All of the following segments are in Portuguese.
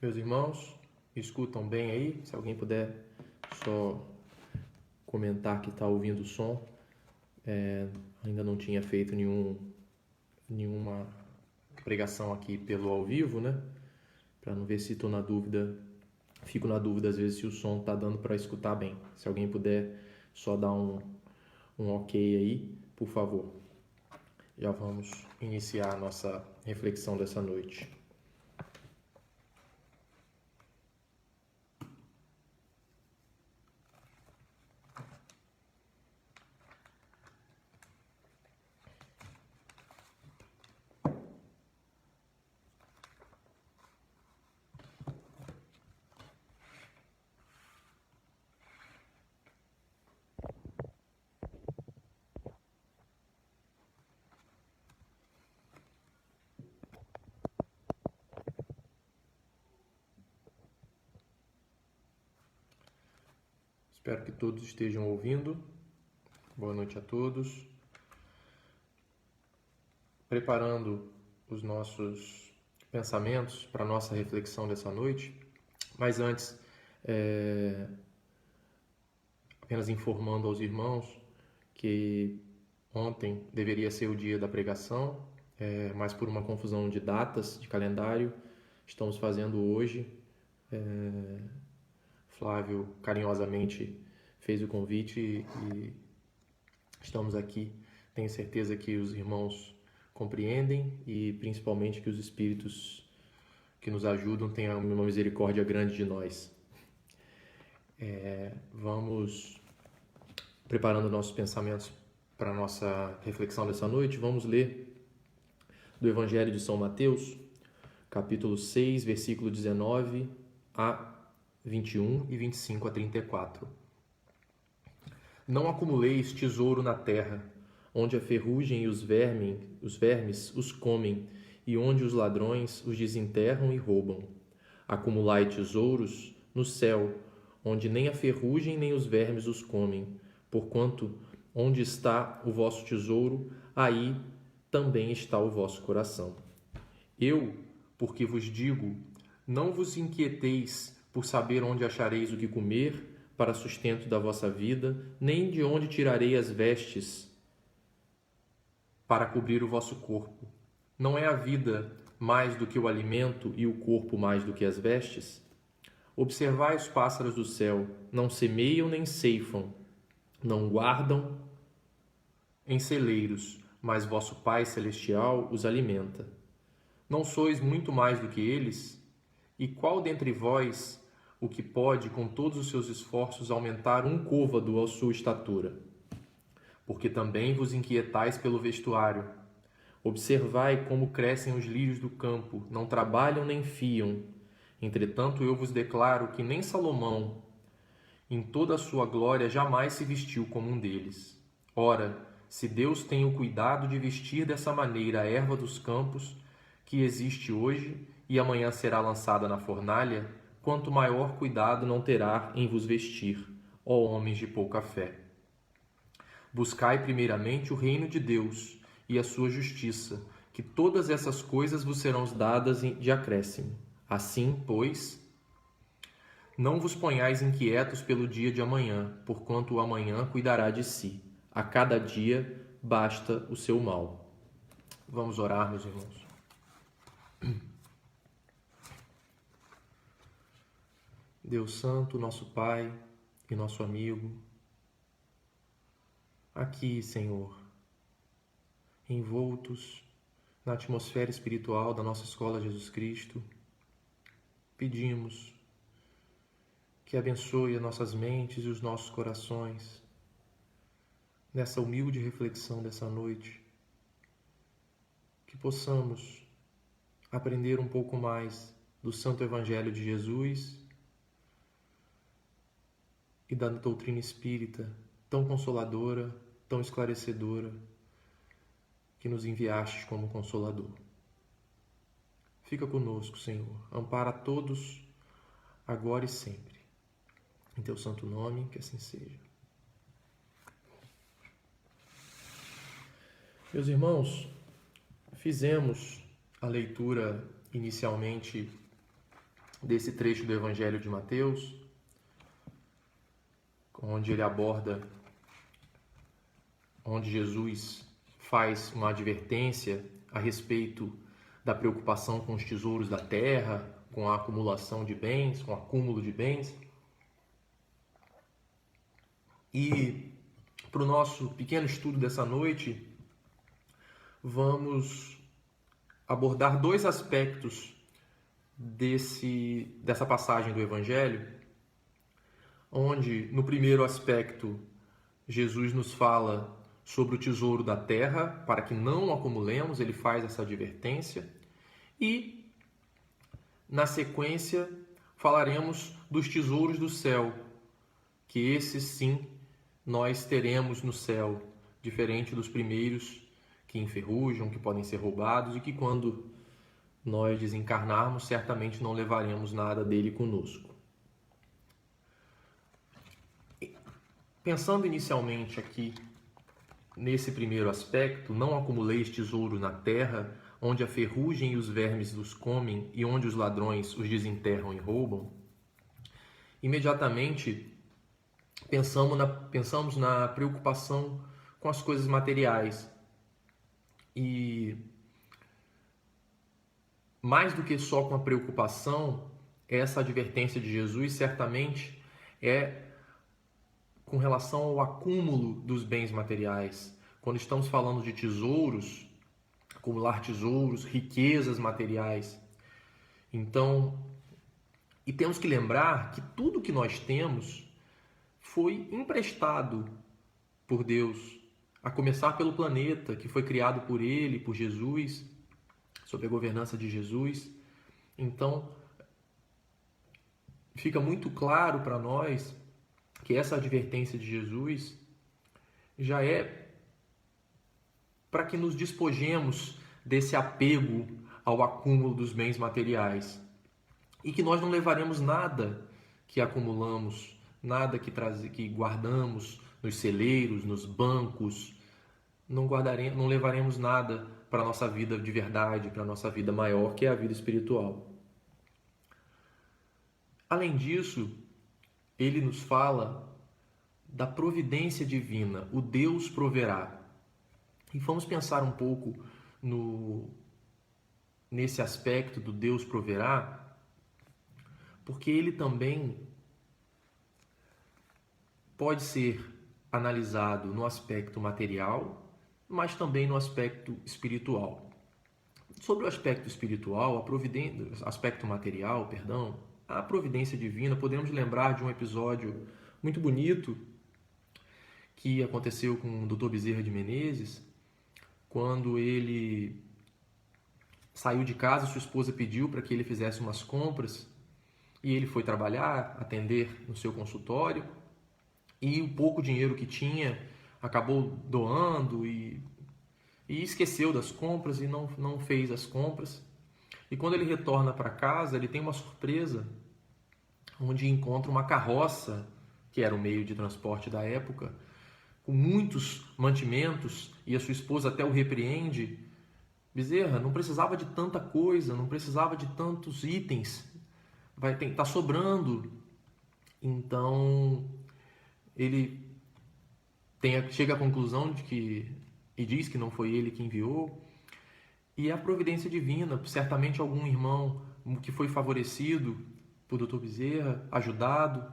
Meus irmãos, me escutam bem aí? Se alguém puder só comentar que está ouvindo o som. Ainda não tinha feito nenhuma pregação aqui pelo ao vivo, né? Para não ver se estou na dúvida, fico na dúvida às vezes se o som está dando para escutar bem. Se alguém puder só dar um ok aí, por favor. Já vamos iniciar a nossa reflexão dessa noite. Espero que todos estejam ouvindo. Boa noite a todos. Preparando os nossos pensamentos para a nossa reflexão dessa noite. Mas antes, apenas informando aos irmãos que ontem deveria ser o dia da pregação, mas por uma confusão de datas, de calendário, estamos fazendo hoje. Flávio carinhosamente fez o convite e estamos aqui. Tenho certeza que os irmãos compreendem e principalmente que os espíritos que nos ajudam tenham uma misericórdia grande de nós. Vamos preparando nossos pensamentos para a nossa reflexão dessa noite. Vamos ler do Evangelho de São Mateus, capítulo 6, versículo 19 a 21 e 25 a 34. Não acumuleis tesouro na terra, onde a ferrugem e os vermes os comem, e onde os ladrões os desenterram e roubam. Acumulai tesouros no céu, onde nem a ferrugem nem os vermes os comem, porquanto onde está o vosso tesouro, aí também está o vosso coração. Eu, porque vos digo, não vos inquieteis por saber onde achareis o que comer para sustento da vossa vida, nem de onde tirarei as vestes para cobrir o vosso corpo. Não é a vida mais do que o alimento e o corpo mais do que as vestes? Observai os pássaros do céu, não semeiam nem ceifam, não guardam em celeiros, mas vosso Pai Celestial os alimenta. Não sois muito mais do que eles? E qual dentre vós o que pode, com todos os seus esforços, aumentar um côvado à sua estatura? Porque também vos inquietais pelo vestuário. Observai como crescem os lírios do campo, não trabalham nem fiam. Entretanto, eu vos declaro que nem Salomão, em toda a sua glória, jamais se vestiu como um deles. Ora, se Deus tem o cuidado de vestir dessa maneira a erva dos campos, que existe hoje e amanhã será lançada na fornalha, quanto maior cuidado não terá em vos vestir, ó homens de pouca fé. Buscai primeiramente o reino de Deus e a sua justiça, que todas essas coisas vos serão dadas de acréscimo. Assim, pois, não vos ponhais inquietos pelo dia de amanhã, porquanto o amanhã cuidará de si. A cada dia basta o seu mal. Vamos orar, meus irmãos. Deus Santo, nosso Pai e nosso amigo, aqui, Senhor, envoltos na atmosfera espiritual da nossa Escola Jesus Cristo, pedimos que abençoe as nossas mentes e os nossos corações nessa humilde reflexão dessa noite, que possamos aprender um pouco mais do Santo Evangelho de Jesus e da doutrina espírita tão consoladora, tão esclarecedora, que nos enviastes como Consolador. Fica conosco, Senhor. Ampara a todos, agora e sempre. Em teu santo nome, que assim seja. Meus irmãos, fizemos a leitura inicialmente desse trecho do Evangelho de Mateus, onde ele aborda, onde Jesus faz uma advertência a respeito da preocupação com os tesouros da terra, com a acumulação de bens, com o acúmulo de bens. E para o nosso pequeno estudo dessa noite, vamos abordar dois aspectos dessa passagem do Evangelho, onde no primeiro aspecto Jesus nos fala sobre o tesouro da terra, para que não acumulemos, ele faz essa advertência, e na sequência falaremos dos tesouros do céu, que esses sim nós teremos no céu, diferente dos primeiros que enferrujam, que podem ser roubados e que quando nós desencarnarmos certamente não levaremos nada dele conosco. Pensando inicialmente aqui nesse primeiro aspecto, não acumuleis tesouro na terra, onde a ferrugem e os vermes os comem e onde os ladrões os desenterram e roubam, imediatamente pensamos na preocupação com as coisas materiais. E mais do que só com a preocupação, essa advertência de Jesus certamente é com relação ao acúmulo dos bens materiais. Quando estamos falando de tesouros, acumular tesouros, riquezas materiais. Então, e temos que lembrar que tudo que nós temos foi emprestado por Deus, a começar pelo planeta, que foi criado por Ele, por Jesus, sob a governança de Jesus. Então, fica muito claro para nós que essa advertência de Jesus já é para que nos despojemos desse apego ao acúmulo dos bens materiais e que nós não levaremos nada que acumulamos, nada que guardamos nos celeiros, nos bancos, não levaremos nada para a nossa vida de verdade, para a nossa vida maior, que é a vida espiritual. Além disso, ele nos fala da providência divina, o Deus proverá. E vamos pensar um pouco nesse aspecto do Deus proverá, porque ele também pode ser analisado no aspecto material, mas também no aspecto espiritual. Sobre o aspecto espiritual, aspecto material, a providência divina, podemos lembrar de um episódio muito bonito que aconteceu com o Dr. Bezerra de Menezes, quando ele saiu de casa, sua esposa pediu para que ele fizesse umas compras e ele foi trabalhar, atender no seu consultório, e o pouco dinheiro que tinha acabou doando e esqueceu das compras e não fez as compras. E quando ele retorna para casa, ele tem uma surpresa, onde encontra uma carroça, que era o meio de transporte da época, com muitos mantimentos, e a sua esposa até o repreende. Bezerra, não precisava de tanta coisa, não precisava de tantos itens, tá sobrando. Então, ele chega à conclusão de e diz que não foi ele que enviou, e a providência divina, certamente algum irmão que foi favorecido por Dr. Bezerra, ajudado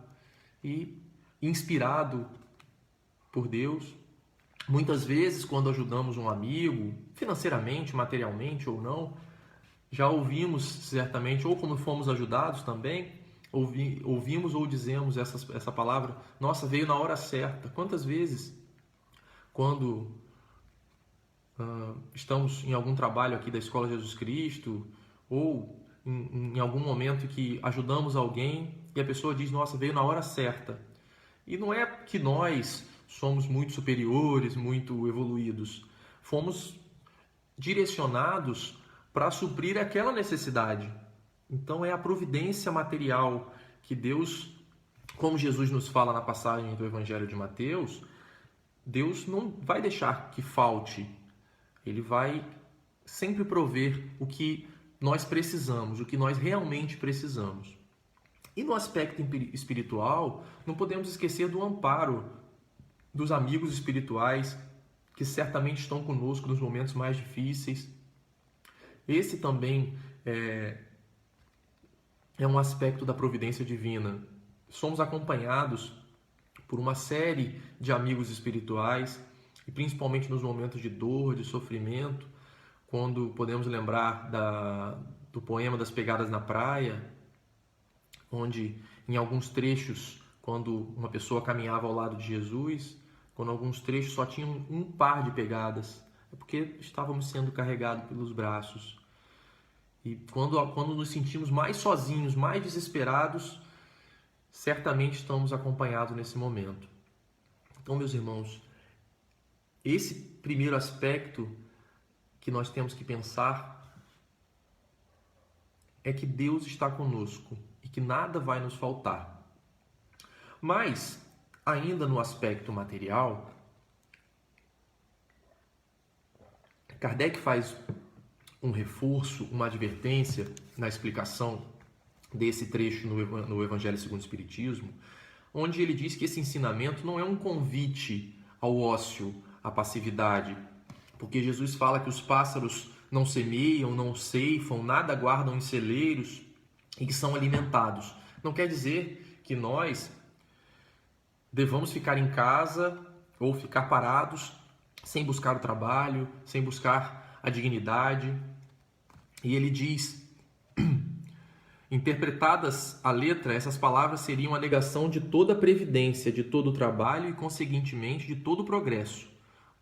e inspirado por Deus. Muitas vezes, quando ajudamos um amigo, financeiramente, materialmente ou não, já ouvimos certamente, ou como fomos ajudados também, ouvimos ou dizemos essa palavra, nossa, veio na hora certa. Quantas vezes, quando estamos em algum trabalho aqui da Escola Jesus Cristo, ou em algum momento que ajudamos alguém e a pessoa diz, nossa, veio na hora certa. E não é que nós somos muito superiores, muito evoluídos. Fomos direcionados para suprir aquela necessidade. Então é a providência material que Deus, como Jesus nos fala na passagem do Evangelho de Mateus, Deus não vai deixar que falte. Ele vai sempre prover o que nós precisamos, o que nós realmente precisamos. E no aspecto espiritual, não podemos esquecer do amparo dos amigos espirituais que certamente estão conosco nos momentos mais difíceis. Esse também é um aspecto da providência divina. Somos acompanhados por uma série de amigos espirituais, e principalmente nos momentos de dor, de sofrimento, quando podemos lembrar do poema das Pegadas na Praia, onde em alguns trechos, quando uma pessoa caminhava ao lado de Jesus, quando alguns trechos só tinham um par de pegadas, é porque estávamos sendo carregados pelos braços. E quando nos sentimos mais sozinhos, mais desesperados, certamente estamos acompanhados nesse momento. Então, meus irmãos, esse primeiro aspecto que nós temos que pensar é que Deus está conosco e que nada vai nos faltar. Mas, ainda no aspecto material, Kardec faz um reforço, uma advertência na explicação desse trecho no Evangelho segundo o Espiritismo, onde ele diz que esse ensinamento não é um convite ao ócio, à passividade, porque Jesus fala que os pássaros não semeiam, não ceifam, nada guardam em celeiros e que são alimentados. Não quer dizer que nós devamos ficar em casa ou ficar parados sem buscar o trabalho, sem buscar a dignidade. E ele diz, interpretadas a letra, essas palavras seriam a negação de toda a previdência, de todo o trabalho e, conseguintemente, de todo o progresso.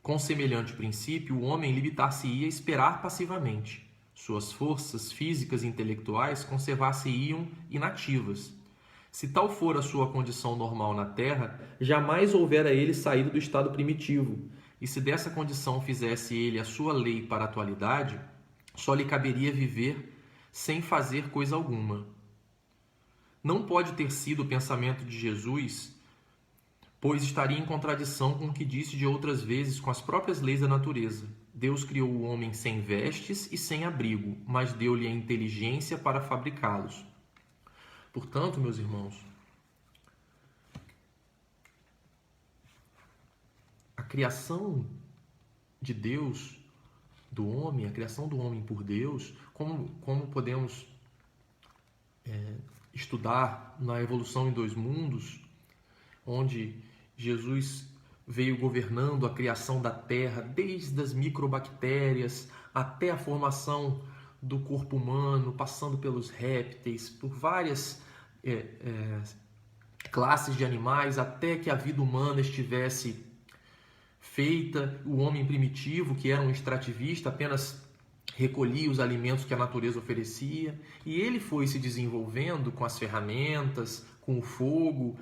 Com semelhante princípio, o homem limitar-se-ia a esperar passivamente. Suas forças físicas e intelectuais conservar-se-iam inativas. Se tal for a sua condição normal na Terra, jamais houvera ele saído do estado primitivo, e se dessa condição fizesse ele a sua lei para a atualidade, só lhe caberia viver sem fazer coisa alguma. Não pode ter sido o pensamento de Jesus, pois estaria em contradição com o que disse de outras vezes com as próprias leis da natureza. Deus criou o homem sem vestes e sem abrigo, mas deu-lhe a inteligência para fabricá-los. Portanto, meus irmãos, a criação de Deus, do homem, a criação do homem por Deus, como podemos estudar na Evolução em Dois Mundos, onde Jesus veio governando a criação da Terra, desde as microbactérias até a formação do corpo humano, passando pelos répteis, por várias classes de animais, até que a vida humana estivesse feita. O homem primitivo, que era um extrativista, apenas recolhia os alimentos que a natureza oferecia, e ele foi se desenvolvendo com as ferramentas, com o fogo,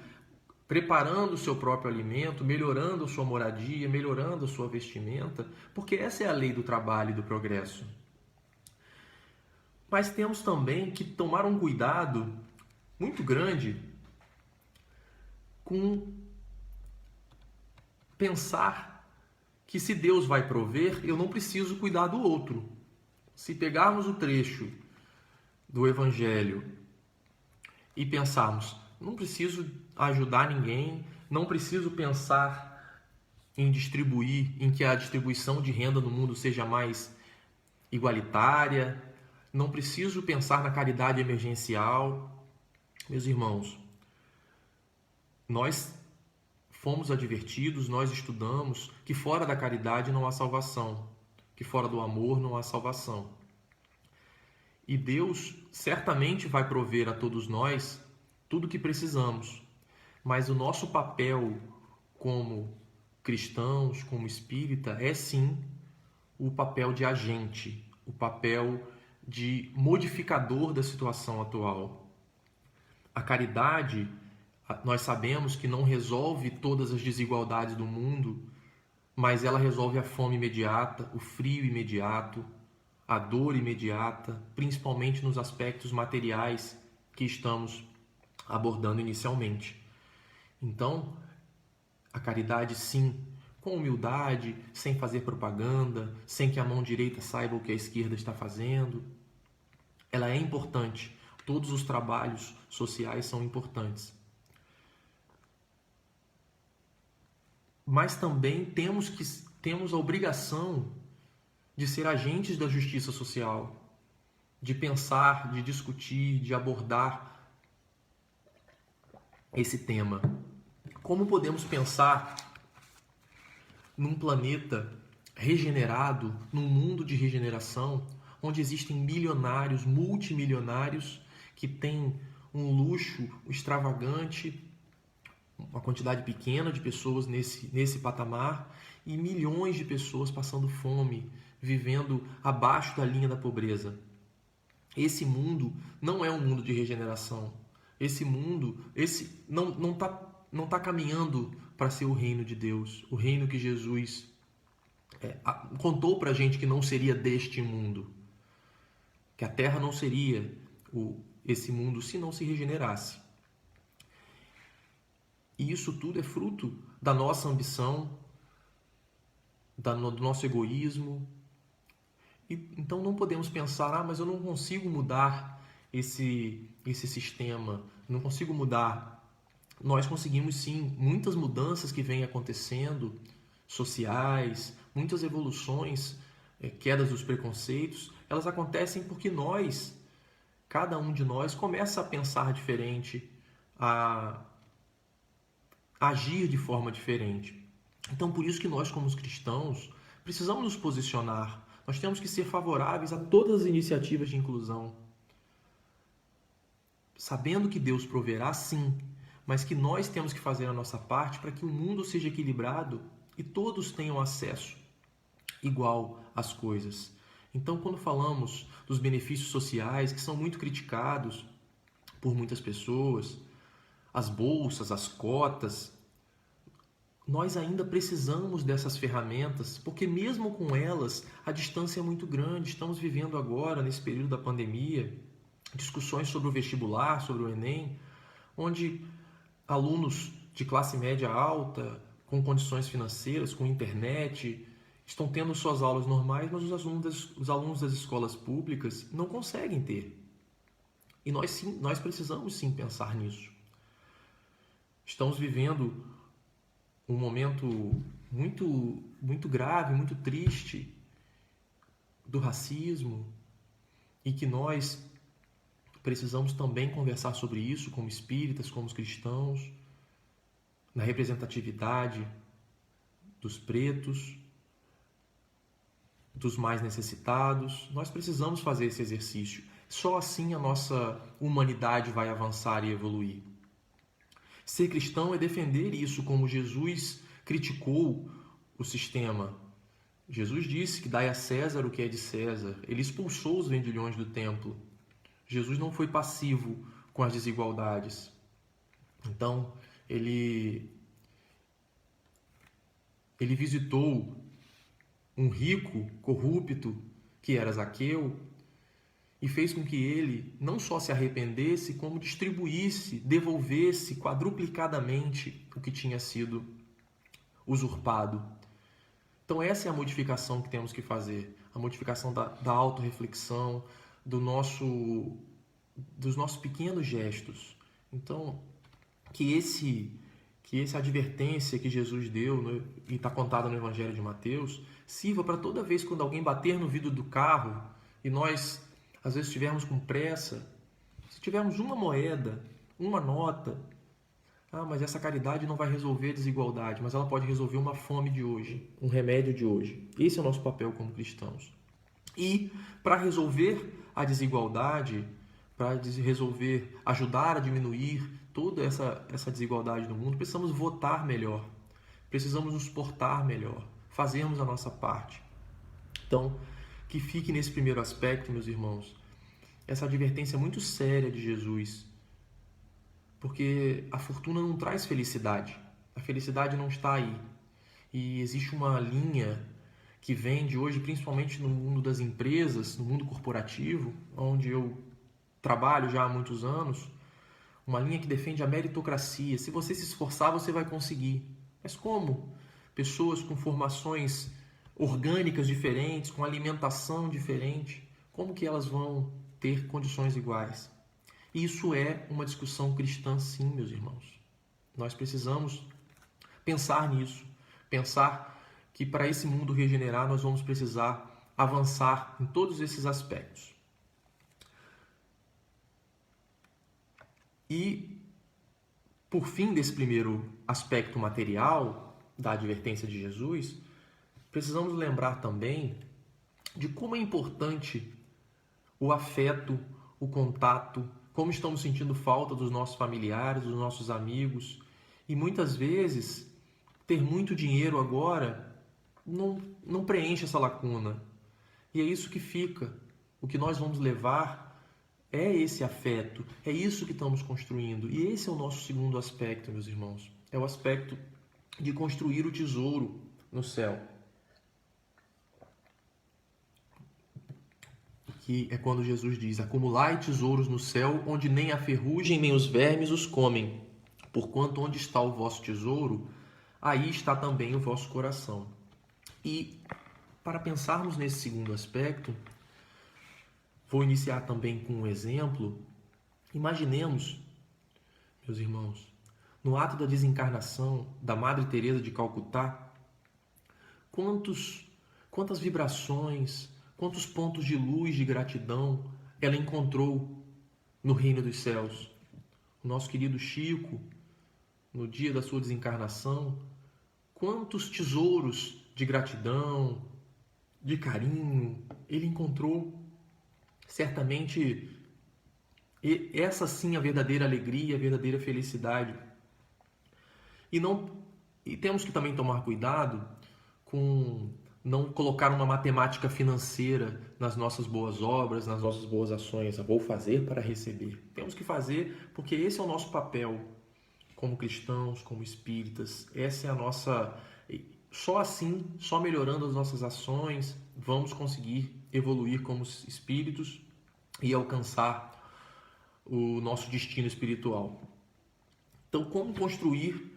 preparando o seu próprio alimento, melhorando a sua moradia, melhorando a sua vestimenta, porque essa é a lei do trabalho e do progresso. Mas temos também que tomar um cuidado muito grande com pensar que se Deus vai prover, eu não preciso cuidar do outro. Se pegarmos o trecho do Evangelho e pensarmos, não preciso ajudar ninguém, não preciso pensar em distribuir, em que a distribuição de renda no mundo seja mais igualitária, não preciso pensar na caridade emergencial. Meus irmãos, nós fomos advertidos, nós estudamos que fora da caridade não há salvação, que fora do amor não há salvação. E Deus certamente vai prover a todos nós tudo o que precisamos, mas o nosso papel como cristãos, como espírita, é sim o papel de agente, o papel de modificador da situação atual. A caridade, nós sabemos que não resolve todas as desigualdades do mundo, mas ela resolve a fome imediata, o frio imediato, a dor imediata, principalmente nos aspectos materiais que estamos abordando inicialmente. Então, a caridade sim, com humildade, sem fazer propaganda, sem que a mão direita saiba o que a esquerda está fazendo, ela é importante, Todos os trabalhos sociais são importantes. Mas também temos a obrigação de ser agentes da justiça social, de pensar, de discutir, de abordar esse tema. Como podemos pensar num planeta regenerado, num mundo de regeneração, onde existem milionários, multimilionários, que têm um luxo extravagante, uma quantidade pequena de pessoas nesse patamar, e milhões de pessoas passando fome, vivendo abaixo da linha da pobreza. Esse mundo não é um mundo de regeneração. Esse mundo não tá caminhando para ser o reino de Deus, o reino que Jesus contou para a gente que não seria deste mundo, que a Terra não seria esse mundo se não se regenerasse. E isso tudo é fruto da nossa ambição, do nosso egoísmo. E então não podemos pensar, mas eu não consigo mudar esse sistema, não consigo mudar. Nós conseguimos sim, muitas mudanças que vêm acontecendo, sociais, muitas evoluções, quedas dos preconceitos, elas acontecem porque cada um de nós começa a pensar diferente, a agir de forma diferente. Então, por isso que nós, como os cristãos, precisamos nos posicionar. Nós temos que ser favoráveis a todas as iniciativas de inclusão, sabendo que Deus proverá, sim, mas que nós temos que fazer a nossa parte para que o mundo seja equilibrado e todos tenham acesso igual às coisas. Então, quando falamos dos benefícios sociais, que são muito criticados por muitas pessoas, as bolsas, as cotas, nós ainda precisamos dessas ferramentas, porque mesmo com elas, a distância é muito grande. Estamos vivendo agora, nesse período da pandemia, discussões sobre o vestibular, sobre o Enem, onde alunos de classe média alta, com condições financeiras, com internet, estão tendo suas aulas normais, mas os alunos das escolas públicas não conseguem ter. E nós precisamos sim pensar nisso. Estamos vivendo um momento muito, muito grave, muito triste do racismo, e que nós precisamos também conversar sobre isso como espíritas, como cristãos, na representatividade dos pretos, dos mais necessitados. Nós precisamos fazer esse exercício. Só assim a nossa humanidade vai avançar e evoluir. Ser cristão é defender isso, como Jesus criticou o sistema. Jesus disse que dai a César o que é de César. Ele expulsou os vendilhões do templo. Jesus não foi passivo com as desigualdades. Então, ele visitou um rico corrupto, que era Zaqueu, e fez com que ele não só se arrependesse, como distribuísse, devolvesse quadruplicadamente o que tinha sido usurpado. Então essa é a modificação que temos que fazer, a modificação da autorreflexão, dos nossos pequenos gestos. Então, que essa advertência que Jesus deu, né, e está contada no Evangelho de Mateus, sirva para toda vez quando alguém bater no vidro do carro e nós, às vezes, estivermos com pressa, se tivermos uma moeda, uma nota, mas essa caridade não vai resolver a desigualdade, mas ela pode resolver uma fome de hoje, um remédio de hoje. Esse é o nosso papel como cristãos. E para resolver a desigualdade, para ajudar a diminuir toda essa desigualdade no mundo, precisamos votar melhor, precisamos nos portar melhor, fazermos a nossa parte. Então, que fique nesse primeiro aspecto, meus irmãos, essa advertência muito séria de Jesus, porque a fortuna não traz felicidade, a felicidade não está aí. E existe uma linha que vende hoje, principalmente no mundo das empresas, no mundo corporativo, onde eu trabalho já há muitos anos, uma linha que defende a meritocracia. Se você se esforçar, você vai conseguir. Mas como? Pessoas com formações orgânicas diferentes, com alimentação diferente, como que elas vão ter condições iguais? Isso é uma discussão cristã, sim, meus irmãos. Nós precisamos pensar nisso, pensar que para esse mundo regenerar nós vamos precisar avançar em todos esses aspectos. E, por fim desse primeiro aspecto material da advertência de Jesus, precisamos lembrar também de como é importante o afeto, o contato, como estamos sentindo falta dos nossos familiares, dos nossos amigos. E muitas vezes, ter muito dinheiro agora não preenche essa lacuna. E é isso que fica. O que nós vamos levar é esse afeto, é isso que estamos construindo. E esse é o nosso segundo aspecto, meus irmãos. É o aspecto de construir o tesouro no céu. Que é quando Jesus diz: acumulai tesouros no céu, onde nem a ferrugem nem os vermes os comem. Porquanto onde está o vosso tesouro, aí está também o vosso coração. E para pensarmos nesse segundo aspecto, vou iniciar também com um exemplo. Imaginemos, meus irmãos, no ato da desencarnação da Madre Teresa de Calcutá, quantas vibrações, quantos pontos de luz, de gratidão ela encontrou no reino dos céus. O nosso querido Chico, no dia da sua desencarnação, quantos tesouros de gratidão, de carinho ele encontrou. Certamente, essa sim a verdadeira alegria, a verdadeira felicidade. E temos que também tomar cuidado com não colocar uma matemática financeira nas nossas boas obras, nas nossas boas ações. Eu vou fazer para receber. Temos que fazer porque esse é o nosso papel como cristãos, como espíritas. Essa é a nossa... Só assim, só melhorando as nossas ações, vamos conseguir evoluir como espíritos e alcançar o nosso destino espiritual. Então, como construir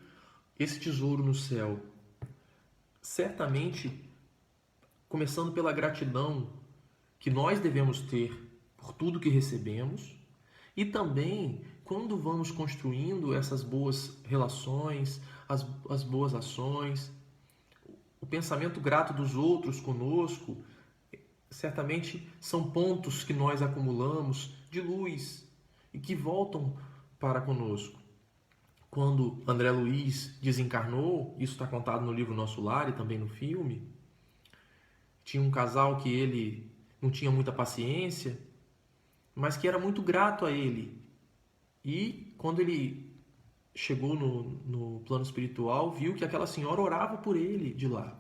esse tesouro no céu? Certamente, começando pela gratidão que nós devemos ter por tudo que recebemos, e também quando vamos construindo essas boas relações, as boas ações, o pensamento grato dos outros conosco, certamente são pontos que nós acumulamos de luz e que voltam para conosco. Quando André Luiz desencarnou, isso está contado no livro Nosso Lar e também no filme, tinha um casal que ele não tinha muita paciência, mas que era muito grato a ele. E quando ele chegou no plano espiritual, viu que aquela senhora orava por ele de lá.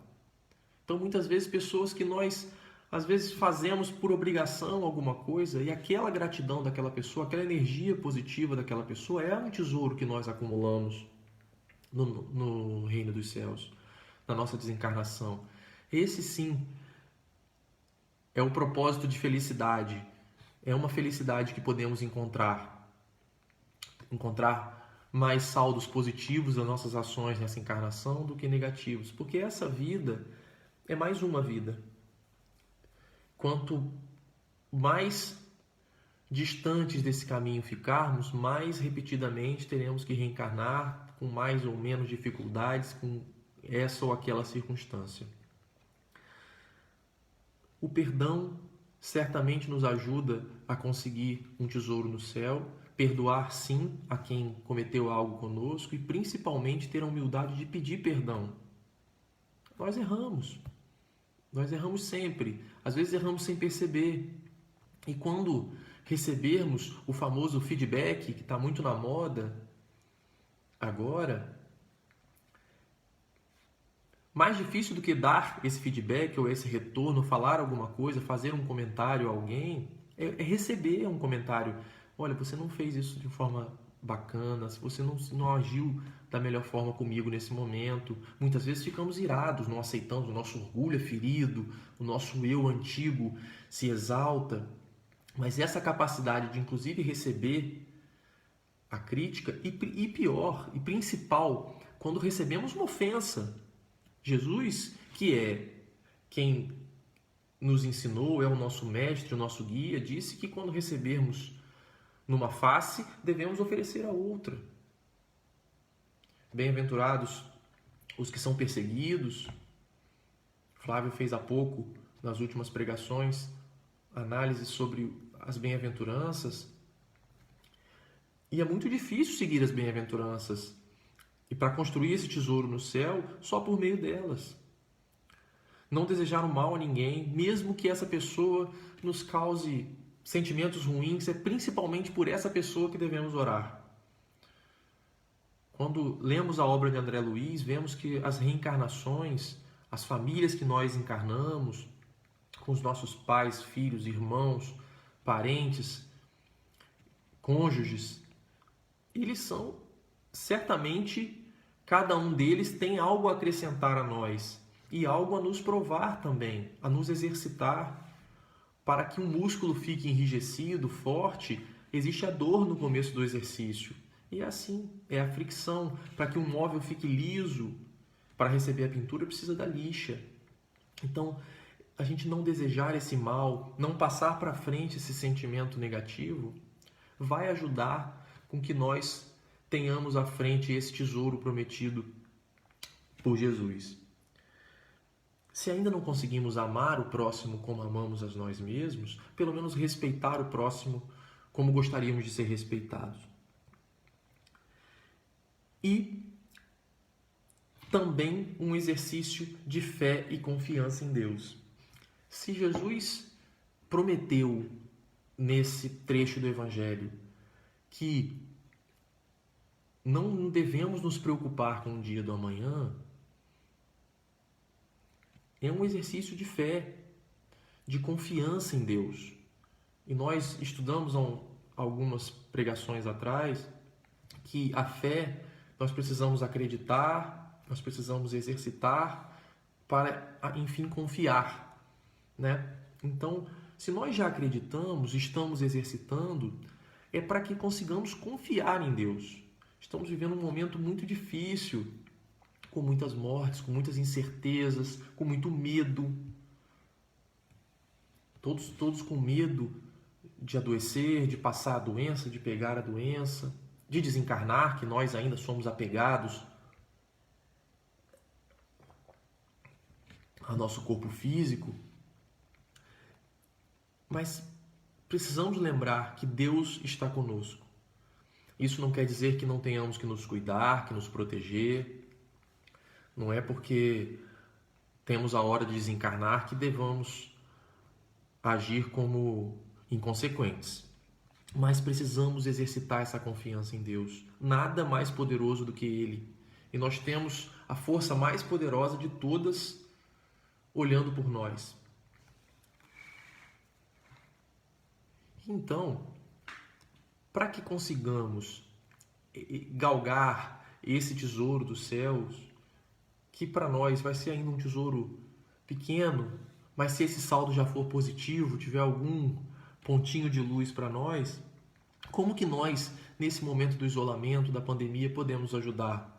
Então, muitas vezes, pessoas que nós, às vezes, fazemos por obrigação alguma coisa, e aquela gratidão daquela pessoa, aquela energia positiva daquela pessoa é um tesouro que nós acumulamos no reino dos céus, na nossa desencarnação. Esse, sim, é o propósito de felicidade. É uma felicidade que podemos encontrar mais saldos positivos das nossas ações nessa encarnação do que negativos, porque essa vida é mais uma vida. Quanto mais distantes desse caminho ficarmos, mais repetidamente teremos que reencarnar com mais ou menos dificuldades, com essa ou aquela circunstância. O perdão certamente nos ajuda a conseguir um tesouro no céu, perdoar sim a quem cometeu algo conosco e principalmente ter a humildade de pedir perdão. Nós erramos sempre, às vezes erramos sem perceber. E quando recebermos o famoso feedback, que está muito na moda agora, mais difícil do que dar esse feedback ou esse retorno, falar alguma coisa, fazer um comentário a alguém, é receber um comentário. Olha, você não fez isso de forma bacana, você não agiu da melhor forma comigo nesse momento. Muitas vezes ficamos irados, não aceitamos, o nosso orgulho é ferido, o nosso eu antigo se exalta. Mas essa capacidade de, inclusive, receber a crítica, e pior, e principal, quando recebemos uma ofensa. Jesus, que é quem nos ensinou, é o nosso mestre, o nosso guia, disse que quando recebermos numa face, devemos oferecer a outra. Bem-aventurados os que são perseguidos. Flávio fez há pouco, nas últimas pregações, análise sobre as bem-aventuranças. E é muito difícil seguir as bem-aventuranças. E para construir esse tesouro no céu, só por meio delas. Não desejar o mal a ninguém, mesmo que essa pessoa nos cause sentimentos ruins, é principalmente por essa pessoa que devemos orar. Quando lemos a obra de André Luiz, vemos que as reencarnações, as famílias que nós encarnamos, com os nossos pais, filhos, irmãos, parentes, cônjuges, eles são, certamente, cada um deles tem algo a acrescentar a nós e algo a nos provar também, a nos exercitar. Para que um músculo fique enrijecido, forte, existe a dor no começo do exercício. E é assim, é a fricção. Para que um móvel fique liso, para receber a pintura, precisa da lixa. Então, a gente não desejar esse mal, não passar para frente esse sentimento negativo, vai ajudar com que nós tenhamos à frente esse tesouro prometido por Jesus. Se ainda não conseguimos amar o próximo como amamos a nós mesmos, pelo menos respeitar o próximo como gostaríamos de ser respeitados. E também um exercício de fé e confiança em Deus. Se Jesus prometeu nesse trecho do Evangelho que não devemos nos preocupar com o dia do amanhã, é um exercício de fé, de confiança em Deus. E nós estudamos algumas pregações atrás que a fé nós precisamos acreditar, nós precisamos exercitar para, enfim, confiar, né? Então, se nós já acreditamos, estamos exercitando, é para que consigamos confiar em Deus. Estamos vivendo um momento muito difícil, com muitas mortes, com muitas incertezas, com muito medo. Todos com medo de adoecer, de passar a doença, de pegar a doença, de desencarnar, que nós ainda somos apegados ao nosso corpo físico. Mas precisamos lembrar que Deus está conosco. Isso não quer dizer que não tenhamos que nos cuidar, que nos proteger. Não é porque temos a hora de desencarnar que devamos agir como inconsequentes. Mas precisamos exercitar essa confiança em Deus. Nada mais poderoso do que Ele. E nós temos a força mais poderosa de todas olhando por nós. Então, para que consigamos galgar esse tesouro dos céus, que para nós vai ser ainda um tesouro pequeno, mas se esse saldo já for positivo, tiver algum pontinho de luz para nós, como que nós, nesse momento do isolamento, da pandemia, podemos ajudar?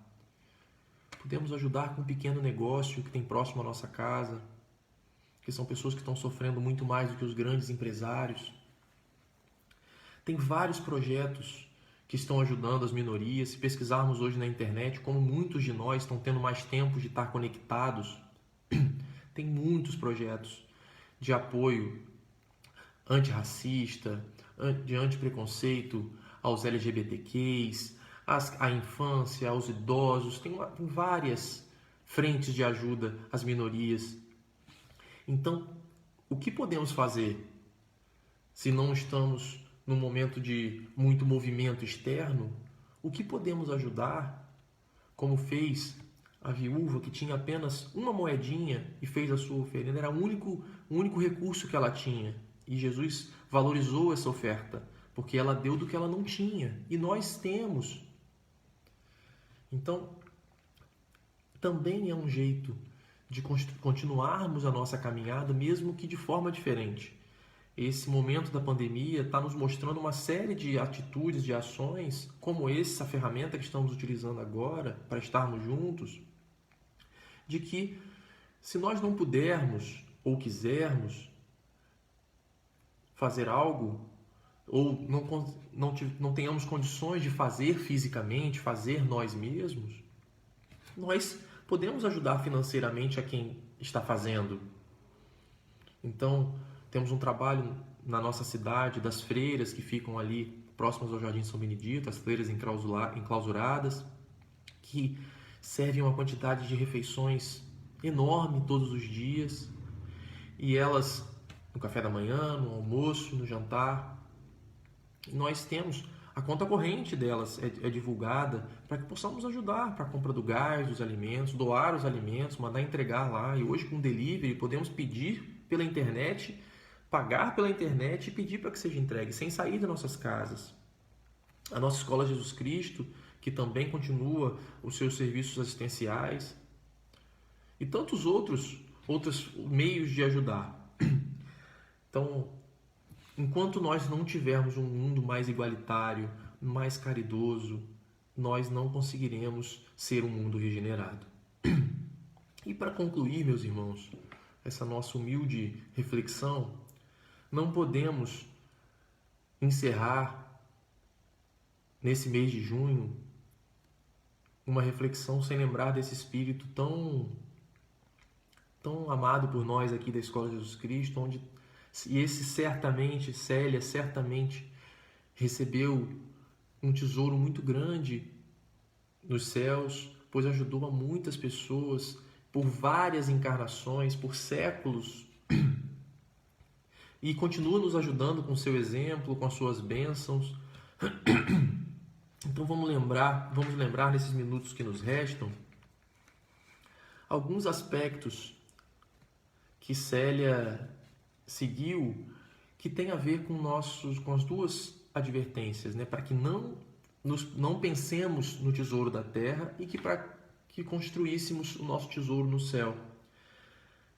Podemos ajudar com um pequeno negócio que tem próximo à nossa casa, que são pessoas que estão sofrendo muito mais do que os grandes empresários. Tem vários projetos que estão ajudando as minorias. Se pesquisarmos hoje na internet, como muitos de nós estão tendo mais tempo de estar conectados, tem muitos projetos de apoio antirracista, de antipreconceito aos LGBTQs, à infância, aos idosos. Tem várias frentes de ajuda às minorias. Então, o que podemos fazer se não estamos num momento de muito movimento externo? O que podemos ajudar, como fez a viúva que tinha apenas uma moedinha e fez a sua oferenda? Era o único recurso que ela tinha. E Jesus valorizou essa oferta, porque ela deu do que ela não tinha. E nós temos. Então, também é um jeito de continuarmos a nossa caminhada, mesmo que de forma diferente. Esse momento da pandemia está nos mostrando uma série de atitudes, de ações, como essa ferramenta que estamos utilizando agora para estarmos juntos, de que se nós não pudermos ou quisermos fazer algo, ou não tenhamos condições de fazer fisicamente, fazer nós mesmos, nós podemos ajudar financeiramente a quem está fazendo. Então, temos um trabalho na nossa cidade das freiras que ficam ali próximas ao Jardim São Benedito, as freiras enclausuradas, que servem uma quantidade de refeições enorme todos os dias, e elas no café da manhã, no almoço, no jantar, nós temos a conta corrente delas é divulgada para que possamos ajudar para a compra do gás, dos alimentos, doar os alimentos, mandar entregar lá. E hoje com delivery podemos pedir pela internet, pagar pela internet e pedir para que seja entregue sem sair das nossas casas. A nossa Escola Jesus Cristo, que também continua os seus serviços assistenciais e tantos outros meios de ajudar. Então, enquanto nós não tivermos um mundo mais igualitário, mais caridoso, nós não conseguiremos ser um mundo regenerado. E para concluir, meus irmãos, essa nossa humilde reflexão, não podemos encerrar nesse mês de junho uma reflexão sem lembrar desse espírito tão amado por nós aqui da Escola de Jesus Cristo, onde Célia certamente recebeu um tesouro muito grande nos céus, pois ajudou a muitas pessoas por várias encarnações, por séculos, e continua nos ajudando com seu exemplo, com as suas bênçãos. Então vamos lembrar nesses minutos que nos restam alguns aspectos que Célia seguiu, que tem a ver com as duas advertências, né? Para que não pensemos no tesouro da terra e para que construíssemos o nosso tesouro no céu.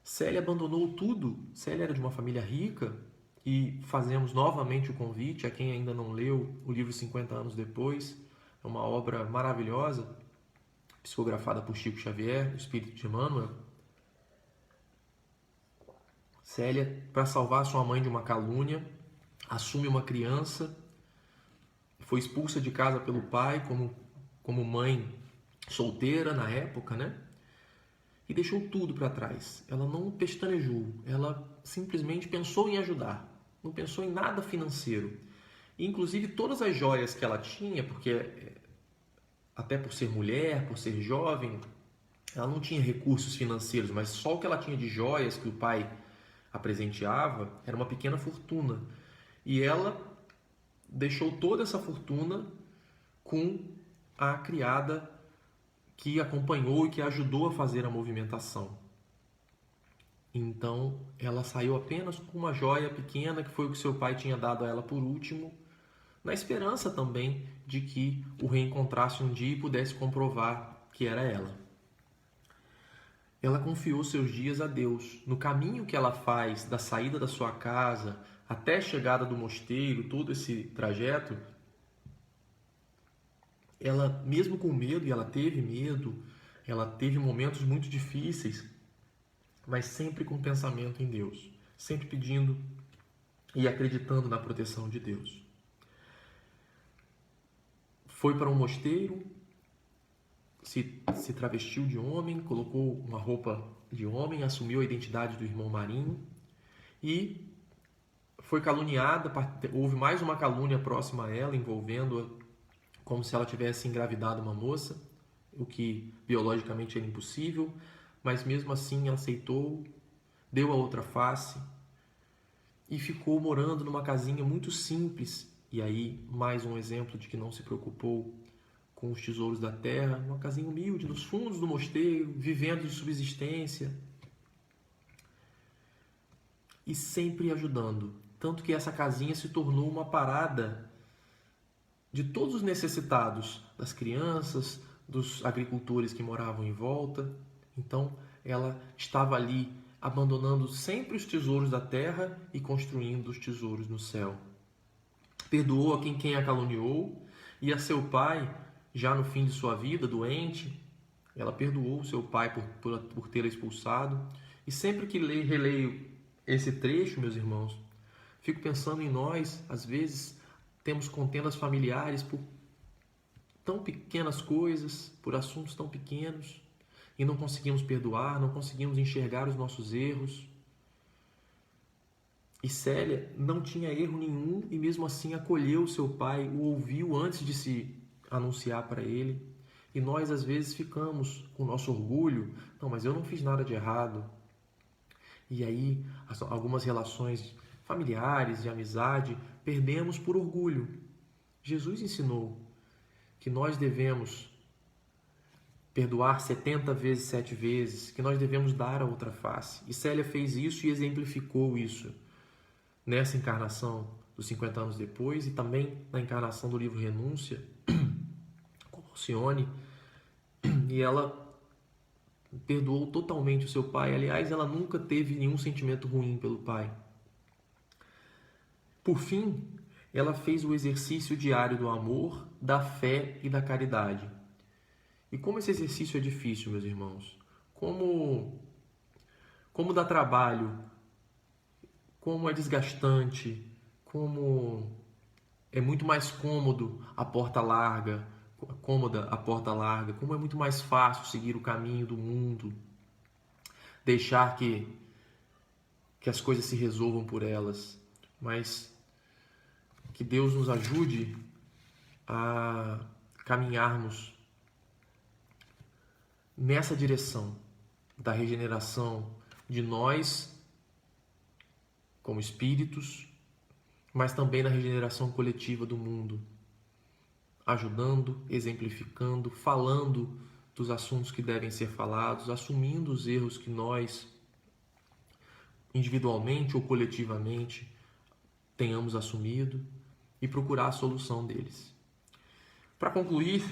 Célia abandonou tudo. Célia era de uma família rica, e fazemos novamente o convite a quem ainda não leu o livro 50 anos depois. É uma obra maravilhosa, psicografada por Chico Xavier, o Espírito de Emmanuel. Célia, para salvar sua mãe de uma calúnia, assume uma criança, foi expulsa de casa pelo pai como mãe solteira na época, né? E deixou tudo para trás. Ela não pestanejou, ela simplesmente pensou em ajudar, não pensou em nada financeiro. E, inclusive, todas as joias que ela tinha, porque até por ser mulher, por ser jovem, ela não tinha recursos financeiros, mas só o que ela tinha de joias que o pai a presenteava era uma pequena fortuna. E ela deixou toda essa fortuna com a criada que acompanhou e que ajudou a fazer a movimentação. Então, ela saiu apenas com uma joia pequena, que foi o que seu pai tinha dado a ela por último, na esperança também de que o reencontrasse um dia e pudesse comprovar que era ela. Ela confiou seus dias a Deus. No caminho que ela faz da saída da sua casa até a chegada do mosteiro, todo esse trajeto, ela, mesmo com medo, e ela teve momentos muito difíceis, mas sempre com pensamento em Deus, sempre pedindo e acreditando na proteção de Deus. Foi para um mosteiro, se travestiu de homem, colocou uma roupa de homem, assumiu a identidade do irmão Marinho e foi caluniada. Houve mais uma calúnia próxima a ela, envolvendo-a como se ela tivesse engravidado uma moça, o que biologicamente era impossível, mas mesmo assim aceitou, deu a outra face e ficou morando numa casinha muito simples. E aí, mais um exemplo de que não se preocupou com os tesouros da terra, uma casinha humilde, nos fundos do mosteiro, vivendo de subsistência e sempre ajudando. Tanto que essa casinha se tornou uma parada de todos os necessitados, das crianças, dos agricultores que moravam em volta. Então, ela estava ali abandonando sempre os tesouros da terra e construindo os tesouros no céu. Perdoou a quem a caluniou, e a seu pai, já no fim de sua vida, doente, ela perdoou o seu pai por tê-la expulsado. E sempre que releio esse trecho, meus irmãos, fico pensando em nós, às vezes, temos contendas familiares por tão pequenas coisas, por assuntos tão pequenos, e não conseguimos perdoar, não conseguimos enxergar os nossos erros. E Célia não tinha erro nenhum e mesmo assim acolheu seu pai, o ouviu antes de se anunciar para ele. E nós às vezes ficamos com o nosso orgulho, não, mas eu não fiz nada de errado. E aí algumas relações familiares, de amizade, perdemos por orgulho. Jesus ensinou que nós devemos perdoar 70 vezes, 7 vezes, que nós devemos dar a outra face. E Célia fez isso e exemplificou isso nessa encarnação dos 50 anos depois e também na encarnação do livro Renúncia, com Alcione, e ela perdoou totalmente o seu pai. Aliás, ela nunca teve nenhum sentimento ruim pelo pai. Por fim, ela fez o exercício diário do amor, da fé e da caridade. E como esse exercício é difícil, meus irmãos, como dá trabalho, como é desgastante, como é muito mais cômoda a porta larga, como é muito mais fácil seguir o caminho do mundo, deixar que as coisas se resolvam por elas, mas que Deus nos ajude a caminharmos nessa direção da regeneração de nós como espíritos, mas também na regeneração coletiva do mundo, ajudando, exemplificando, falando dos assuntos que devem ser falados, assumindo os erros que nós, individualmente ou coletivamente, tenhamos assumido e procurar a solução deles. Para concluir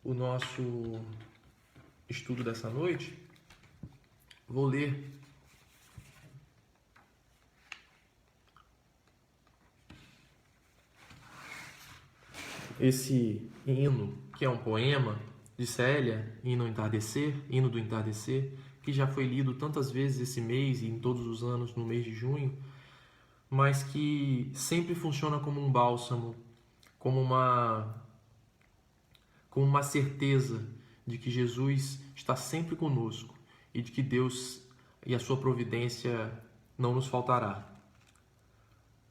o nosso estudo dessa noite, vou ler esse hino, que é um poema de Célia, Hino do Entardecer, que já foi lido tantas vezes esse mês e em todos os anos no mês de junho, mas que sempre funciona como um bálsamo, como uma certeza de que Jesus está sempre conosco e de que Deus e a sua providência não nos faltará.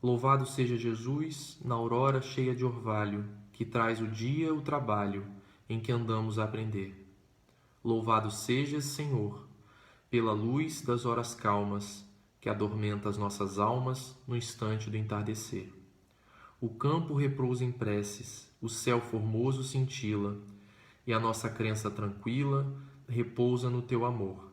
Louvado seja Jesus na aurora cheia de orvalho, que traz o dia, o trabalho, em que andamos a aprender. Louvado sejas, Senhor, pela luz das horas calmas, que adormenta as nossas almas no instante do entardecer. O campo repousa em preces, o céu formoso cintila, e a nossa crença tranquila repousa no teu amor.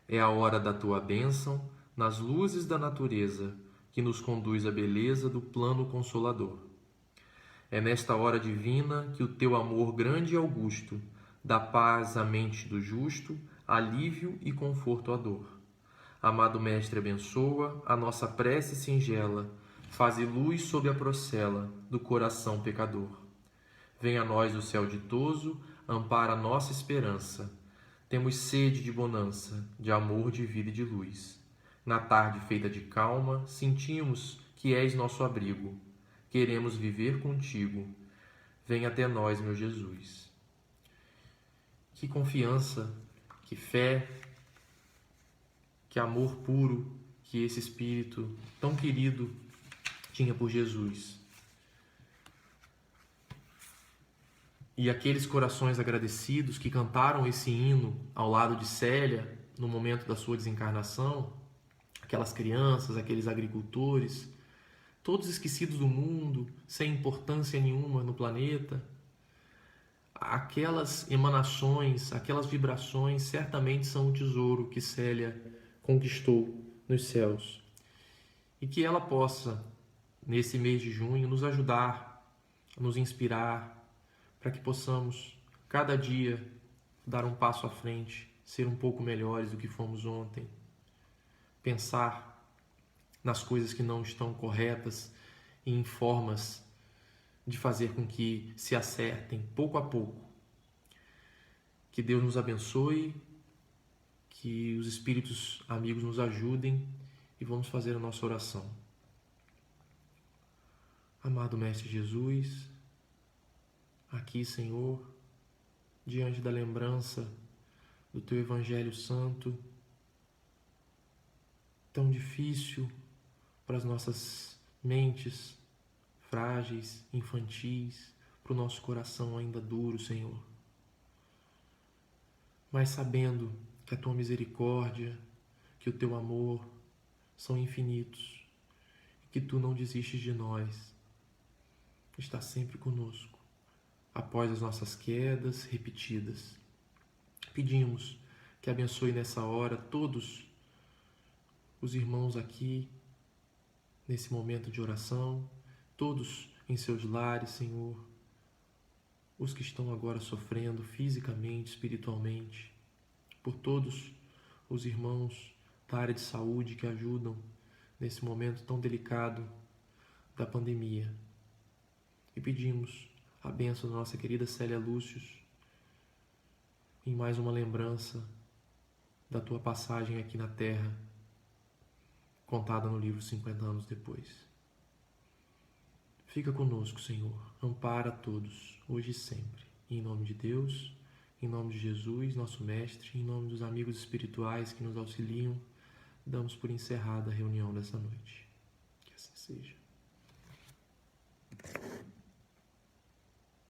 É a hora da tua bênção, nas luzes da natureza, que nos conduz à beleza do plano consolador. É nesta hora divina que o teu amor grande e augusto dá paz à mente do justo, alívio e conforto à dor. Amado Mestre, abençoa a nossa prece singela, faze luz sob a procela do coração pecador. Venha a nós o céu ditoso, ampara a nossa esperança. Temos sede de bonança, de amor, de vida e de luz. Na tarde feita de calma, sentimos que és nosso abrigo. Queremos viver contigo. Venha até nós, meu Jesus. Que confiança, que fé, que amor puro que esse Espírito tão querido tinha por Jesus. E aqueles corações agradecidos que cantaram esse hino ao lado de Célia no momento da sua desencarnação, aquelas crianças, aqueles agricultores, todos esquecidos do mundo, sem importância nenhuma no planeta, aquelas emanações, aquelas vibrações certamente são um tesouro que Célia conquistou nos céus. E que ela possa, nesse mês de junho, nos ajudar, nos inspirar, para que possamos, cada dia, dar um passo à frente, ser um pouco melhores do que fomos ontem, pensar nas coisas que não estão corretas e em formas de fazer com que se acertem pouco a pouco. Que Deus nos abençoe, que os espíritos amigos nos ajudem e vamos fazer a nossa oração. Amado Mestre Jesus, aqui, Senhor, diante da lembrança do Teu Evangelho Santo, tão difícil para as nossas mentes frágeis, infantis, para o nosso coração ainda duro, Senhor. Mas sabendo que a Tua misericórdia, que o Teu amor são infinitos e que Tu não desistes de nós, está sempre conosco, após as nossas quedas repetidas. Pedimos que abençoe nessa hora todos os irmãos aqui, nesse momento de oração, todos em seus lares, Senhor, os que estão agora sofrendo fisicamente, espiritualmente, por todos os irmãos da área de saúde que ajudam nesse momento tão delicado da pandemia. E pedimos a bênção da nossa querida Célia Lúcius em mais uma lembrança da Tua passagem aqui na Terra, contada no livro 50 anos depois. Fica conosco, Senhor. Ampara a todos, hoje e sempre. Em nome de Deus, em nome de Jesus, nosso Mestre, em nome dos amigos espirituais que nos auxiliam, damos por encerrada a reunião dessa noite. Que assim seja.